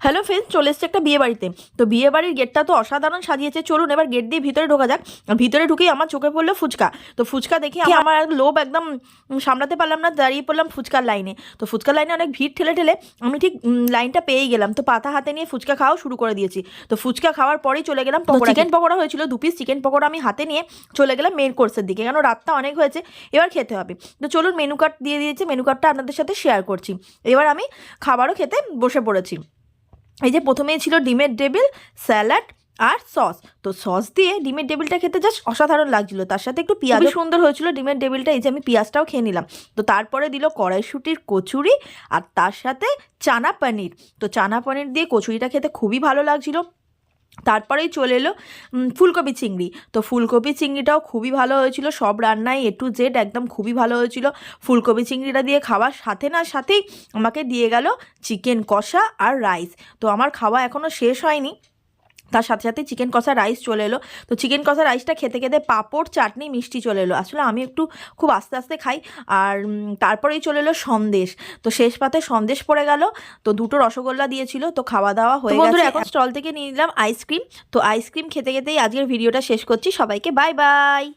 Hello friends, চলে এসছে একটা বিয়ে বাড়িতে। তো বিয়ে বাড়ির গেটটা তো অসাধারণ সাজিয়েছে। চলুন এবার গেট দিয়ে ভিতরে ঢোকা যাক। আর ভিতরে ঢুকেই আমার চোখে পড়লো ফুচকা। তো ফুচকা দেখে আমার লোভ একদম সামলাতে পারলাম না, দাঁড়িয়ে পড়লাম ফুচকার লাইনে। তো ফুচকার লাইনে অনেক ভিড় ঠেলে ঠেলে আমি ঠিক লাইনটা পেয়েই গেলাম। তো পাতা হাতে নিয়ে ফুচকা খাওয়াও শুরু করে দিয়েছি। তো ফুচকা খাওয়ার পরেই চলে গেলাম পকোড়া। চিকেন পকোড়া হয়েছিল 2 পিস চিকেন পকোড়া আমি হাতে নিয়ে চলে গেলাম মেন কোর্সের দিকে, কেন রাতটা অনেক হয়েছে, এবার খেতে হবে। তো চলুন মেনু কার্ড দিয়ে দিয়েছে, মেনু কার্ডটা আপনাদের সাথে শেয়ার করছি। এবার আমি খাবারও খেতে বসে পড়েছি। এই যে প্রথমেই ছিল ডিমের টেবিল, স্যালাড আর সস। তো সস দিয়ে ডিমের টেবিলটা খেতে জাস্ট অসাধারণ লাগছিল, তার সাথে একটু পেঁয়াজ সুন্দর হয়েছিল ডিমের টেবিলটা। এই যে আমি পেঁয়াজটাও খেয়ে নিলাম। তো তারপরে দিল কড়াইশুঁটির কচুরি আর তার সাথে চানা পনির। তো চানা পনির দিয়ে কচুরিটা খেতে খুবই ভালো লাগছিল। তারপরেই চলে এলো ফুলকপি চিংড়ি। তো ফুলকপি চিংড়িটাও খুবই ভালো হয়েছিল, সব রান্নায় A to Z একদম খুবই ভালো হয়েছিল। ফুলকপি চিংড়িটা দিয়ে খাওয়ার সাথেই আমাকে দিয়ে গেল চিকেন কষা আর রাইস। তো আমার খাওয়া এখনও শেষ হয়নি, তার সাথে সাথে চিকেন কষা রাইস চলে এলো। তো চিকেন কষা রাইসটা খেতে খেতে পাঁপড়, চাটনি, মিষ্টি চলে এলো। আসলে আমি একটু খুব আস্তে আস্তে খাই। আর তারপরেই চলে এলো সন্দেশ। তো শেষ পাতে সন্দেশ পড়ে গেল। তো 2টো রসগোল্লা দিয়েছিল। তো খাওয়া দাওয়া হয়ে গেছে। এখন স্টল থেকে নিয়ে নিলাম আইসক্রিম। তো আইসক্রিম খেতে খেতেই আজকের ভিডিওটা শেষ করছি। সবাইকে বাই বাই।